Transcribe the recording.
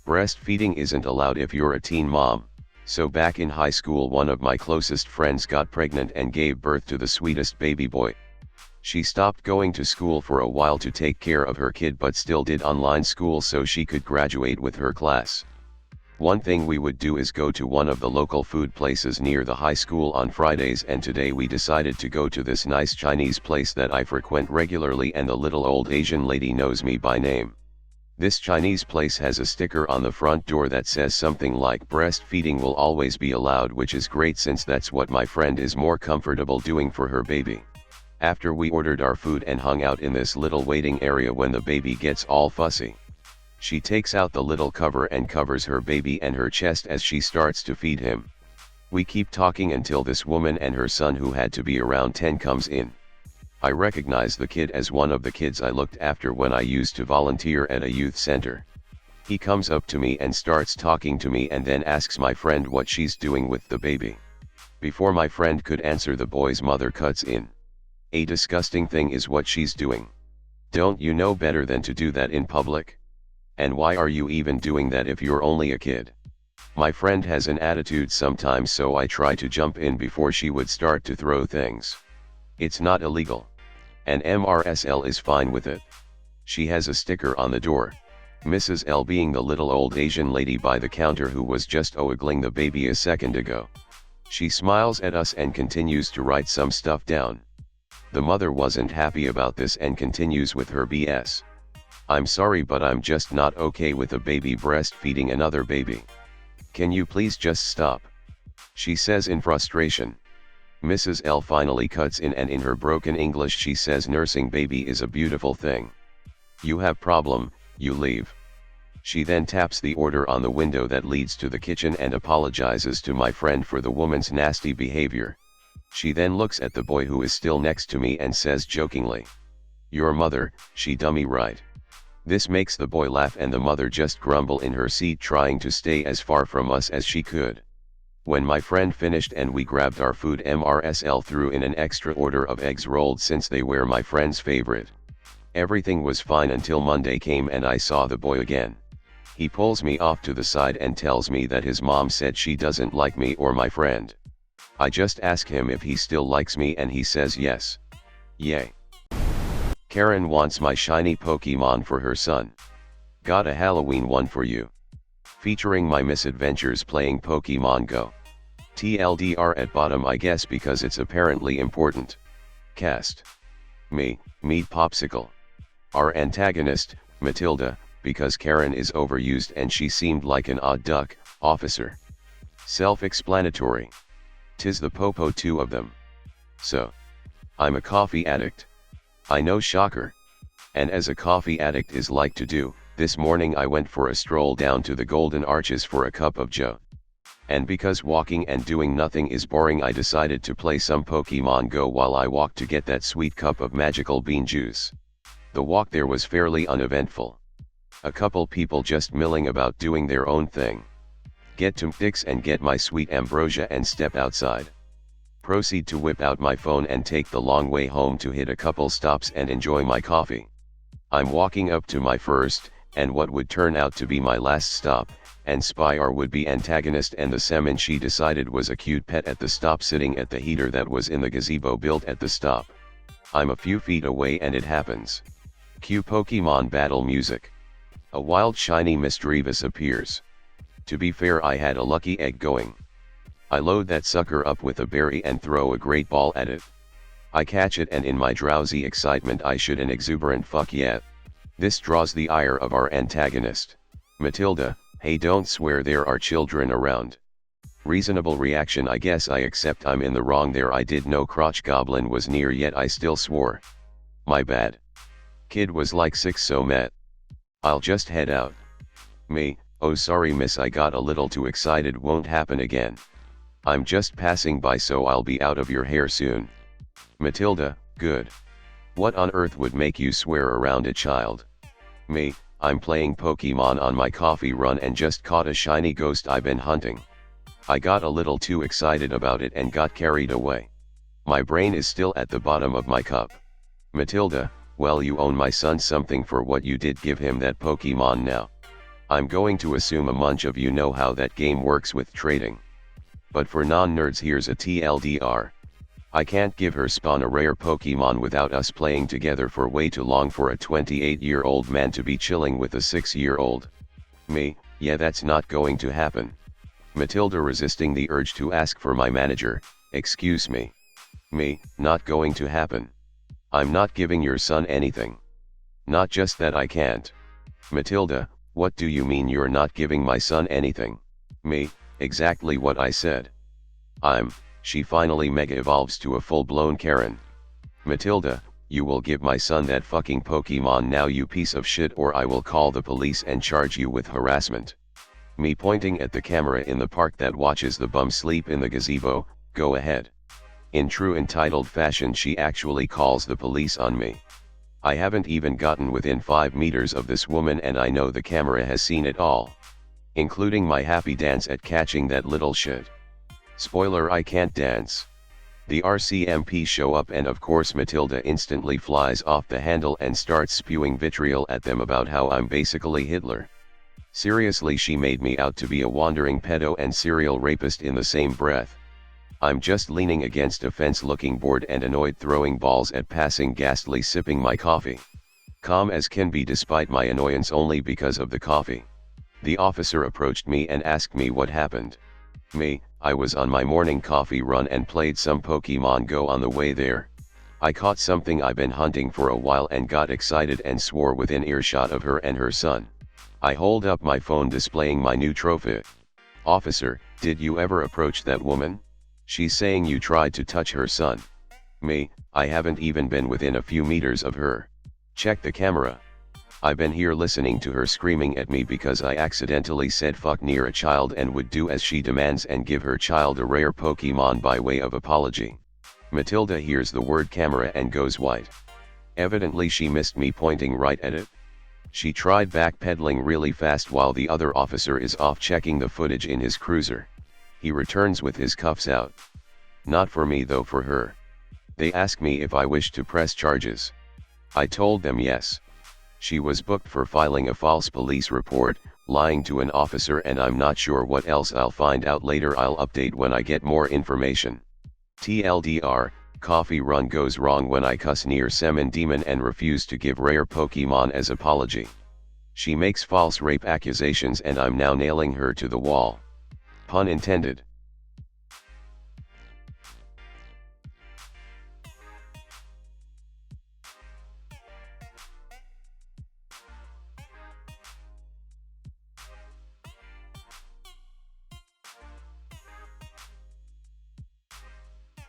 Breastfeeding isn't allowed if you're a teen mom. So back in high school, one of my closest friends got pregnant and gave birth to the sweetest baby boy. She stopped going to school for a while to take care of her kid, but still did online school so she could graduate with her class. One thing we would do is go to one of the local food places near the high school on Fridays, and today we decided to go to this nice Chinese place that I frequent regularly, and the little old Asian lady knows me by name. This Chinese place has a sticker on the front door that says something like breastfeeding will always be allowed, which is great since that's what my friend is more comfortable doing for her baby. After we ordered our food and hung out in this little waiting area when the baby gets all fussy, she takes out the little cover and covers her baby and her chest as she starts to feed him. We keep talking until this woman and her son, who had to be around 10, comes in. I recognize the kid as one of the kids I looked after when I used to volunteer at a youth center. He comes up to me and starts talking to me, and then asks my friend what she's doing with the baby. Before my friend could answer, the boy's mother cuts in. "A disgusting thing is what she's doing. Don't you know better than to do that in public? And why are you even doing that if you're only a kid?" My friend has an attitude sometimes, so I try to jump in before she would start to throw things. It's not illegal. And MRSL is fine with it. She has a sticker on the door, Mrs. L being the little old Asian lady by the counter who was just ogling the baby a second ago. She smiles at us and continues to write some stuff down. The mother wasn't happy about this and continues with her BS. "I'm sorry, but I'm just not okay with a baby breastfeeding another baby. Can you please just stop?" she says in frustration. Mrs. L finally cuts in, and in her broken English she says nursing baby is a beautiful thing. "You have problem, you leave." She then taps the order on the window that leads to the kitchen and apologizes to my friend for the woman's nasty behavior. She then looks at the boy who is still next to me and says jokingly, "Your mother, she dummy right?" This makes the boy laugh and the mother just grumble in her seat, trying to stay as far from us as she could. When my friend finished and we grabbed our food, MRSL threw in an extra order of eggs rolled since they were my friend's favorite. Everything was fine until Monday came and I saw the boy again. He pulls me off to the side and tells me that his mom said she doesn't like me or my friend. I just ask him if he still likes me and he says yes. Yay. Karen wants my shiny Pokemon for her son. Got a Halloween one for you. Featuring my misadventures playing Pokemon Go. TLDR at bottom, I guess, because it's apparently important. Cast. Me, Meat Popsicle. Our antagonist, Matilda, because Karen is overused and she seemed like an odd duck, officer. Self-explanatory. 'Tis the popo, two of them. So. I'm a coffee addict. I know, shocker. And as a coffee addict is like to do, this morning I went for a stroll down to the Golden Arches for a cup of joe. And because walking and doing nothing is boring, I decided to play some Pokemon Go while I walked to get that sweet cup of magical bean juice. The walk there was fairly uneventful. A couple people just milling about doing their own thing. Get to Mtix and get my sweet ambrosia and step outside. Proceed to whip out my phone and take the long way home to hit a couple stops and enjoy my coffee. I'm walking up to my first, and what would turn out to be my last stop, and spy our would-be antagonist and the semen she decided was a cute pet at the stop sitting at the heater that was in the gazebo built at the stop. I'm a few feet away and it happens. Cue Pokemon battle music. A wild shiny Misdreavus appears. To be fair, I had a lucky egg going. I load that sucker up with a berry and throw a great ball at it. I catch it and in my drowsy excitement I shoot an exuberant fuck yeah. This draws the ire of our antagonist. Matilda, hey, don't swear, there are children around. Reasonable reaction, I guess. I accept I'm in the wrong there. I did know crotch goblin was near, yet I still swore. My bad. Kid was like 6, so met. I'll just head out. Me, oh sorry miss, I got a little too excited, won't happen again. I'm just passing by, so I'll be out of your hair soon. Matilda, good. What on earth would make you swear around a child? Me, I'm playing Pokemon on my coffee run and just caught a shiny ghost I've been hunting. I got a little too excited about it and got carried away. My brain is still at the bottom of my cup. Matilda, well, you own my son something for what you did give him that Pokemon now. I'm going to assume a bunch of you know how that game works with trading. But for non-nerds, here's a TLDR. I can't give her spawn a rare Pokemon without us playing together for way too long for a 28-year-old man to be chilling with a 6-year-old. Me, yeah, that's not going to happen. Matilda resisting the urge to ask for my manager, excuse me. Me, not going to happen. I'm not giving your son anything. Not just that I can't. Matilda, what do you mean you're not giving my son anything? Me, exactly what I said. She finally mega evolves to a full-blown Karen. Matilda, you will give my son that fucking Pokemon now, you piece of shit, or I will call the police and charge you with harassment. Me pointing at the camera in the park that watches the bum sleep in the gazebo, go ahead. In true entitled fashion, she actually calls the police on me. I haven't even gotten within 5 meters of this woman and I know the camera has seen it all. Including my happy dance at catching that little shit. Spoiler, I can't dance. The RCMP show up and of course Matilda instantly flies off the handle and starts spewing vitriol at them about how I'm basically Hitler. Seriously, she made me out to be a wandering pedo and serial rapist in the same breath. I'm just leaning against a fence looking bored and annoyed, throwing balls at passing ghastly, sipping my coffee. Calm as can be despite my annoyance only because of the coffee. The officer approached me and asked me what happened. Me, I was on my morning coffee run and played some Pokemon Go on the way there. I caught something I've been hunting for a while and got excited and swore within earshot of her and her son. I hold up my phone displaying my new trophy. Officer, did you ever approach that woman? She's saying you tried to touch her son. Me, I haven't even been within a few meters of her. Check the camera. I've been here listening to her screaming at me because I accidentally said fuck near a child and would do as she demands and give her child a rare Pokemon by way of apology. Matilda hears the word camera and goes white. Evidently she missed me pointing right at it. She tried backpedaling really fast while the other officer is off checking the footage in his cruiser. He returns with his cuffs out. Not for me though, for her. They ask me if I wish to press charges. I told them yes. She was booked for filing a false police report, lying to an officer, and I'm not sure what else. I'll find out later. I'll update when I get more information. TLDR, coffee run goes wrong when I cuss near Semen Demon and refuse to give rare Pokemon as apology. She makes false rape accusations and I'm now nailing her to the wall. Pun intended.